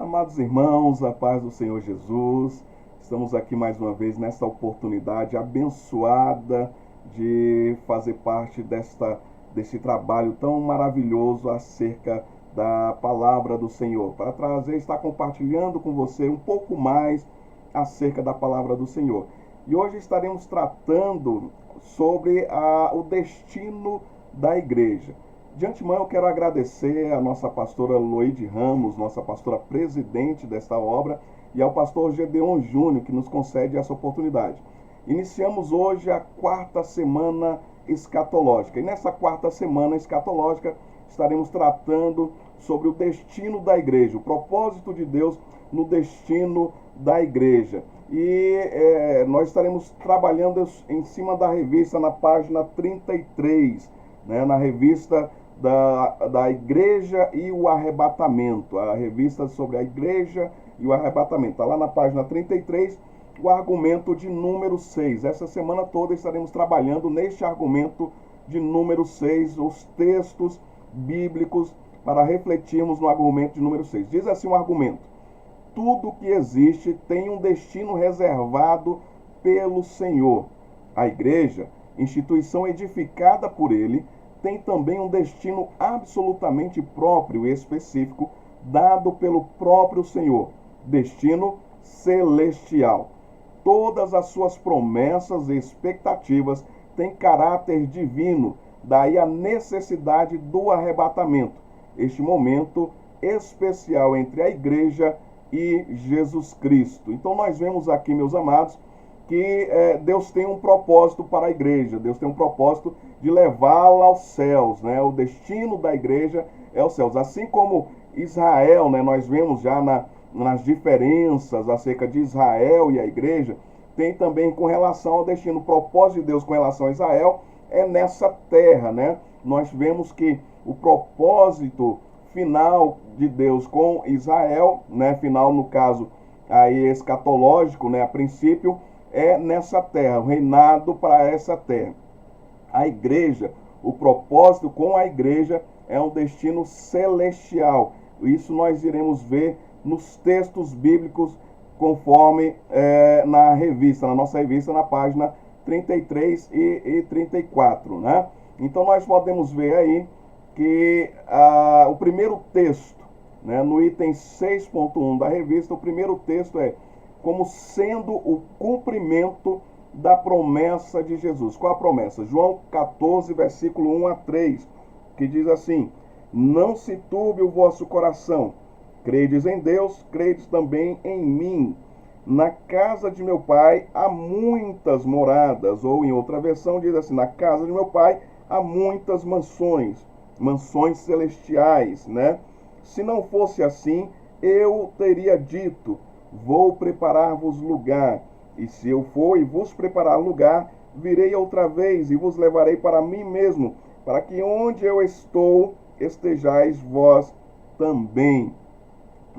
Amados irmãos, a paz do Senhor Jesus, estamos aqui mais uma vez nessa oportunidade abençoada de fazer parte desse trabalho tão maravilhoso acerca da palavra do Senhor, para estar compartilhando com você um pouco mais acerca da palavra do Senhor. E hoje estaremos tratando sobre o destino da igreja. De antemão, eu quero agradecer a nossa pastora Loide Ramos, nossa pastora presidente desta obra, e ao pastor Gedeon Júnior, que nos concede essa oportunidade. Iniciamos hoje a quarta semana escatológica. E nessa quarta semana escatológica, estaremos tratando sobre o destino da igreja, o propósito de Deus no destino da igreja. E nós estaremos trabalhando em cima da revista na página 33, né, na revista da igreja e o arrebatamento, a revista sobre a igreja e o arrebatamento. Está lá na página 33, o argumento de número 6. Essa semana toda estaremos trabalhando neste argumento de número 6, os textos bíblicos, para refletirmos no argumento de número 6. Diz assim o argumento: tudo que existe tem um destino reservado pelo Senhor. A igreja, instituição edificada por Ele, tem também um destino absolutamente próprio e específico, dado pelo próprio Senhor, destino celestial. Todas as suas promessas e expectativas têm caráter divino, daí a necessidade do arrebatamento, este momento especial entre a igreja e Jesus Cristo. Então nós vemos aqui, meus amados, que Deus tem um propósito para a igreja, Deus tem um propósito de levá-la aos céus, né? O destino da igreja é os céus. Assim como Israel, né? Nós vemos já nas diferenças acerca de Israel e a igreja, tem também com relação ao destino, o propósito de Deus com relação a Israel é nessa terra, né? Nós vemos que o propósito final de Deus com Israel, né? Final no caso aí escatológico, né? A princípio, é nessa terra, o reinado para essa terra. A igreja, o propósito com a igreja é um destino celestial. Isso nós iremos ver nos textos bíblicos, conforme na nossa revista, na página 33 e 34, né? Então nós podemos ver aí que o primeiro texto, né, no item 6.1 da revista, o primeiro texto é como sendo o cumprimento da promessa de Jesus. Qual a promessa? João 14, versículo 1 a 3, que diz assim: não se turbe o vosso coração, credes em Deus, credes também em mim. Na casa de meu pai há muitas moradas, ou em outra versão diz assim: na casa de meu pai há muitas mansões celestiais, né? Se não fosse assim, eu teria dito: vou preparar-vos lugar, e se eu for e vos preparar lugar, virei outra vez e vos levarei para mim mesmo, para que onde eu estou, estejais vós também.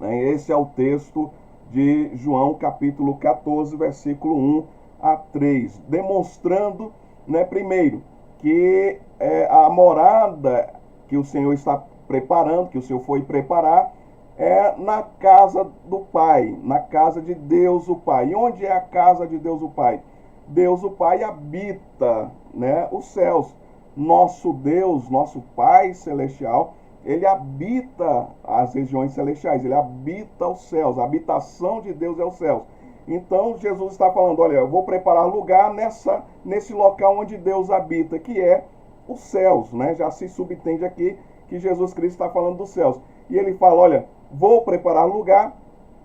Esse é o texto de João capítulo 14, versículo 1 a 3, demonstrando, né, primeiro, que a morada que o Senhor está preparando, que o Senhor foi preparar, é na casa do Pai, na casa de Deus o Pai. E onde é a casa de Deus o Pai? Deus o Pai habita, né, os céus. Nosso Deus, nosso Pai celestial, ele habita as regiões celestiais, ele habita os céus. A habitação de Deus é os céus. Então Jesus está falando: olha, eu vou preparar lugar nesse local onde Deus habita, que é os céus, né? Já se subentende aqui que Jesus Cristo está falando dos céus. E ele fala: olha, vou preparar lugar,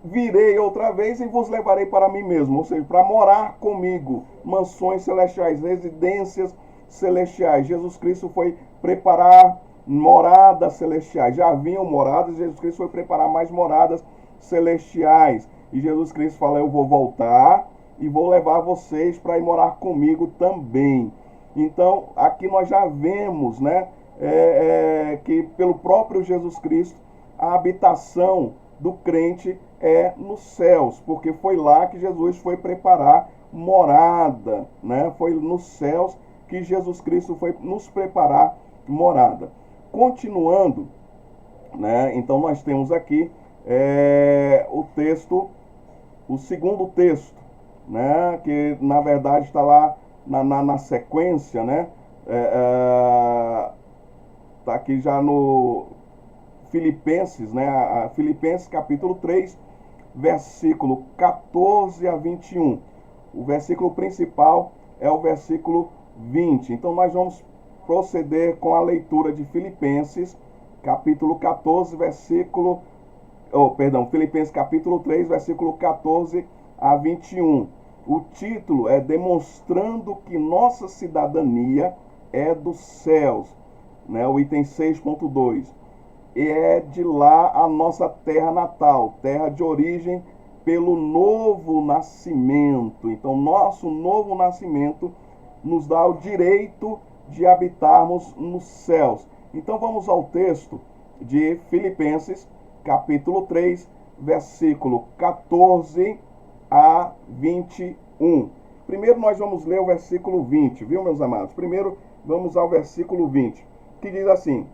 virei outra vez e vos levarei para mim mesmo, ou seja, para morar comigo, mansões celestiais, residências celestiais. Jesus Cristo foi preparar moradas celestiais. Já haviam moradas, Jesus Cristo foi preparar mais moradas celestiais. E Jesus Cristo fala: eu vou voltar e vou levar vocês para ir morar comigo também. Então, aqui nós já vemos, né, que pelo próprio Jesus Cristo, a habitação do crente é nos céus, porque foi lá que Jesus foi preparar morada, né? Foi nos céus que Jesus Cristo foi nos preparar morada. Continuando, né? Então nós temos aqui o texto, o segundo texto, né, que na verdade está lá na sequência, né, está aqui já no Filipenses, né, Filipenses capítulo 3, versículo 14 a 21. O versículo principal é o versículo 20. Então nós vamos proceder com a leitura de Filipenses capítulo 14, Filipenses capítulo 3, versículo 14 a 21. O título é Demonstrando que nossa cidadania é dos céus, né? O item 6.2. E é de lá a nossa terra natal, terra de origem pelo novo nascimento. Então, nosso novo nascimento nos dá o direito de habitarmos nos céus. Então, vamos ao texto de Filipenses, capítulo 3, versículo 14 a 21. Primeiro nós vamos ler o versículo 20, viu, meus amados? Primeiro vamos ao versículo 20, que diz assim: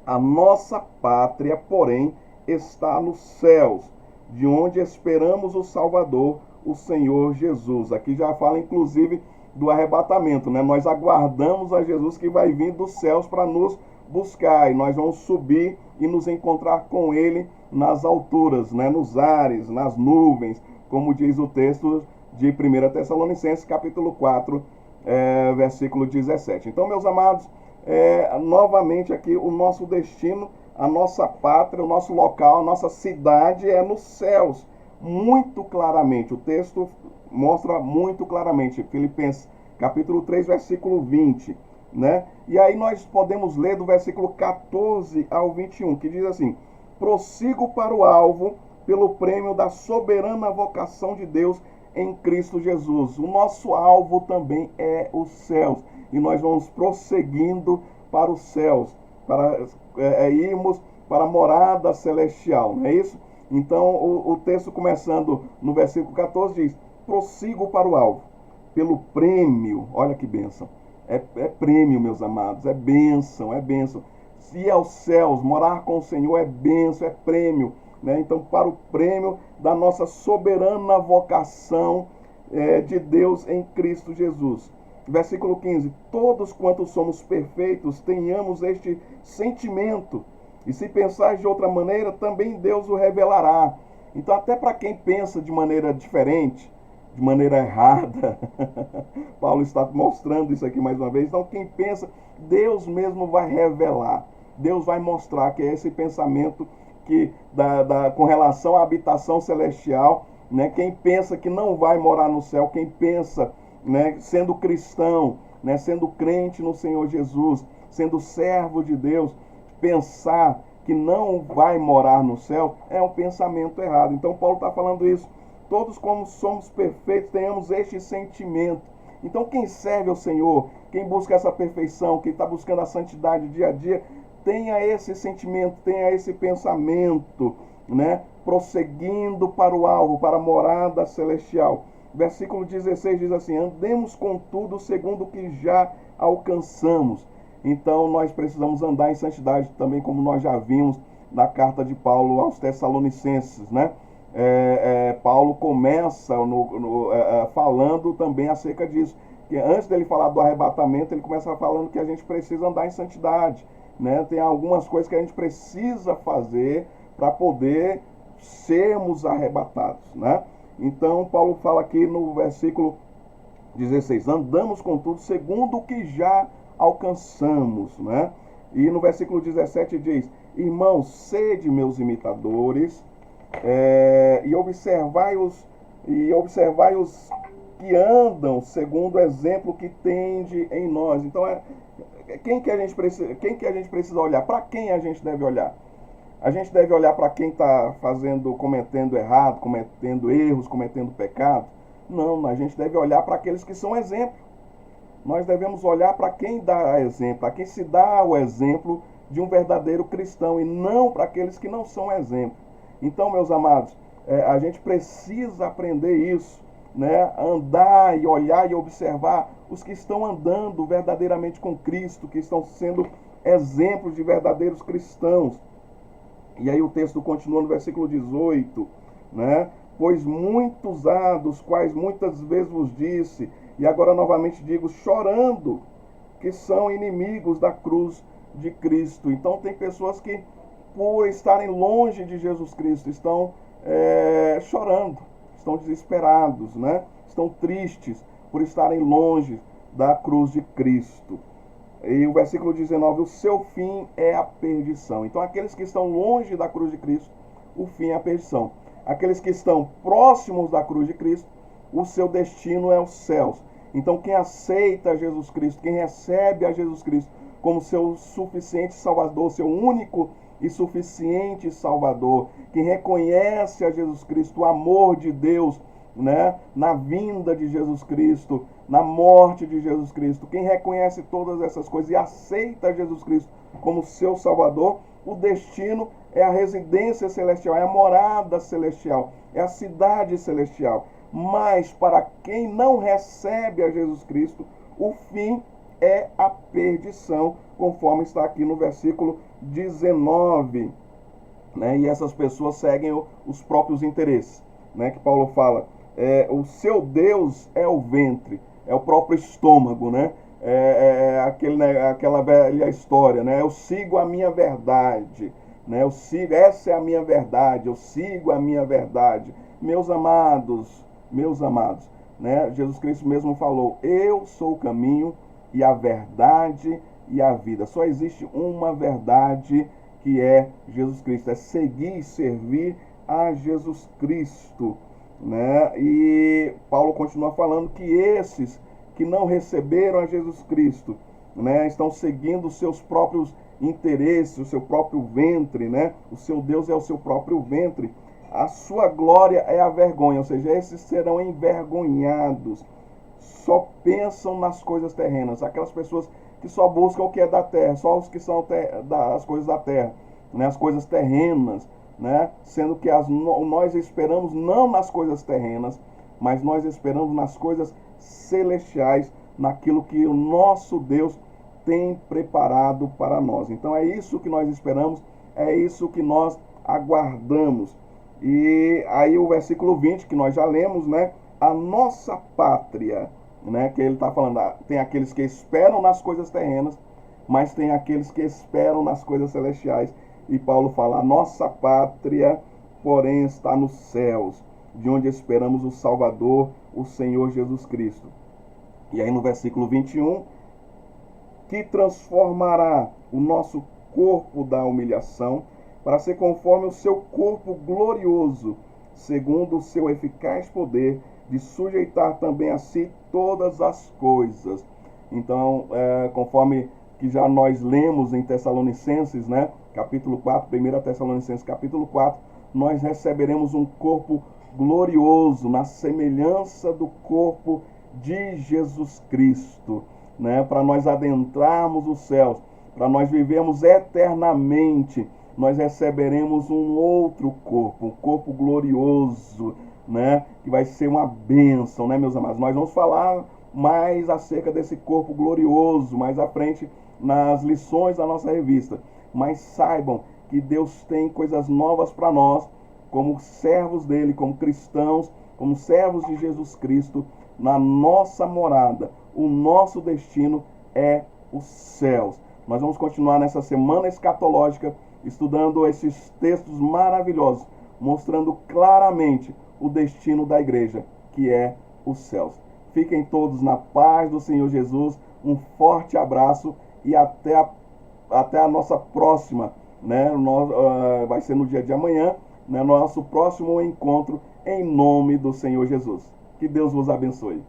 a nossa pátria, porém, está nos céus, de onde esperamos o Salvador, o Senhor Jesus. Aqui já fala, inclusive, do arrebatamento, né? Nós aguardamos a Jesus que vai vir dos céus para nos buscar, e nós vamos subir e nos encontrar com Ele nas alturas, né? Nos ares, nas nuvens, como diz o texto de 1 Tessalonicenses, capítulo 4, versículo 17. Então, meus amados, novamente aqui o nosso destino, a nossa pátria, o nosso local, a nossa cidade é nos céus, muito claramente. O texto mostra muito claramente, Filipenses capítulo 3, versículo 20, né? E aí nós podemos ler do versículo 14 ao 21, que diz assim: prossigo para o alvo, pelo prêmio da soberana vocação de Deus em Cristo Jesus. O nosso alvo também é os céus, e nós vamos prosseguindo para os céus, para irmos para a morada celestial, não é isso? Então, o texto começando no versículo 14 diz: prossigo para o alvo, pelo prêmio. Olha que bênção, é prêmio, meus amados, é bênção, é bênção. Ir aos céus, morar com o Senhor é bênção, é prêmio, né? Então, para o prêmio da nossa soberana vocação de Deus em Cristo Jesus. Versículo 15: todos quantos somos perfeitos, tenhamos este sentimento, e se pensar de outra maneira, também Deus o revelará. Então, até para quem pensa de maneira diferente, de maneira errada, Paulo está mostrando isso aqui mais uma vez. Então, quem pensa, Deus mesmo vai revelar, Deus vai mostrar que é esse pensamento que com relação à habitação celestial, né? Quem pensa que não vai morar no céu, quem pensa, né, sendo cristão, né, sendo crente no Senhor Jesus, sendo servo de Deus, pensar que não vai morar no céu é um pensamento errado. Então Paulo está falando isso. Todos, como somos perfeitos, tenhamos este sentimento. Então quem serve ao Senhor, quem busca essa perfeição, quem está buscando a santidade dia a dia, tenha esse sentimento, tenha esse pensamento, né, prosseguindo para o alvo, para a morada celestial. Versículo 16 diz assim: andemos contudo segundo o que já alcançamos. Então nós precisamos andar em santidade também, como nós já vimos na carta de Paulo aos Tessalonicenses, né? Paulo começa falando também acerca disso, que antes dele falar do arrebatamento, ele começa falando que a gente precisa andar em santidade, né? Tem algumas coisas que a gente precisa fazer para poder sermos arrebatados, né? Então Paulo fala aqui no versículo 16: andamos contudo segundo o que já alcançamos, né? E no versículo 17 diz: irmãos, sede meus imitadores, e observai-os que andam segundo o exemplo que tende em nós. Então quem que a gente precisa olhar? Para quem a gente deve olhar? A gente deve olhar para quem está cometendo errado, cometendo erros, cometendo pecado? Não, a gente deve olhar para aqueles que são exemplo. Nós devemos olhar para quem dá exemplo, para quem se dá o exemplo de um verdadeiro cristão, e não para aqueles que não são exemplo. Então, meus amados, a gente precisa aprender isso, né? Andar e olhar e observar os que estão andando verdadeiramente com Cristo, que estão sendo exemplos de verdadeiros cristãos. E aí o texto continua no versículo 18, né? Pois muitos há, dos quais muitas vezes vos disse, e agora novamente digo, chorando, que são inimigos da cruz de Cristo. Então tem pessoas que, por estarem longe de Jesus Cristo, estão chorando, estão desesperados, né? Estão tristes por estarem longe da cruz de Cristo. E o versículo 19, o seu fim é a perdição. Então aqueles que estão longe da cruz de Cristo, o fim é a perdição. Aqueles que estão próximos da cruz de Cristo, o seu destino é os céus. Então quem aceita Jesus Cristo, quem recebe a Jesus Cristo como seu suficiente Salvador, seu único e suficiente Salvador, quem reconhece a Jesus Cristo, o amor de Deus, né, na vinda de Jesus Cristo, na morte de Jesus Cristo, quem reconhece todas essas coisas e aceita Jesus Cristo como seu Salvador, o destino é a residência celestial, é a morada celestial, é a cidade celestial. Mas para quem não recebe a Jesus Cristo, o fim é a perdição, conforme está aqui no versículo 19. Né? E essas pessoas seguem os próprios interesses, né? Que Paulo fala, o seu Deus é o ventre, é o próprio estômago, né? Aquela velha história, né? Eu sigo a minha verdade, né? Essa é a minha verdade, eu sigo a minha verdade. Meus amados, né? Jesus Cristo mesmo falou, eu sou o caminho e a verdade e a vida. Só existe uma verdade, que é Jesus Cristo, é seguir e servir a Jesus Cristo, né? E Paulo continua falando que esses que não receberam a Jesus Cristo, né, estão seguindo os seus próprios interesses, o seu próprio ventre, né? O seu Deus é o seu próprio ventre. A sua glória é a vergonha, ou seja, esses serão envergonhados. Só pensam nas coisas terrenas. Aquelas pessoas que só buscam o que é da terra, só os que são as coisas da terra, né? As coisas terrenas, né? Sendo que nós esperamos não nas coisas terrenas, mas nós esperamos nas coisas celestiais, naquilo que o nosso Deus tem preparado para nós. Então é isso que nós esperamos, é isso que nós aguardamos. E aí o versículo 20, que nós já lemos, né? A nossa pátria, né? Que ele está falando, tem aqueles que esperam nas coisas terrenas, mas tem aqueles que esperam nas coisas celestiais. E Paulo fala, a nossa pátria, porém, está nos céus, de onde esperamos o Salvador, o Senhor Jesus Cristo. E aí no versículo 21, que transformará o nosso corpo da humilhação para ser conforme o seu corpo glorioso, segundo o seu eficaz poder de sujeitar também a si todas as coisas. Então, conforme que já nós lemos em Tessalonicenses, né, capítulo 4, 1 Tessalonicenses capítulo 4, nós receberemos um corpo glorioso, na semelhança do corpo de Jesus Cristo, né, para nós adentrarmos os céus, para nós vivermos eternamente, nós receberemos um outro corpo, um corpo glorioso, né, que vai ser uma bênção, né, meus amados? Nós vamos falar mais acerca desse corpo glorioso mais à frente nas lições da nossa revista. Mas saibam que Deus tem coisas novas para nós, como servos dele, como cristãos, como servos de Jesus Cristo, na nossa morada. O nosso destino é os céus. Nós vamos continuar nessa semana escatológica, estudando esses textos maravilhosos, mostrando claramente o destino da igreja, que é os céus. Fiquem todos na paz do Senhor Jesus. Um forte abraço e até a nossa próxima, né? Vai ser no dia de amanhã, né? Nosso próximo encontro, em nome do Senhor Jesus. Que Deus vos abençoe.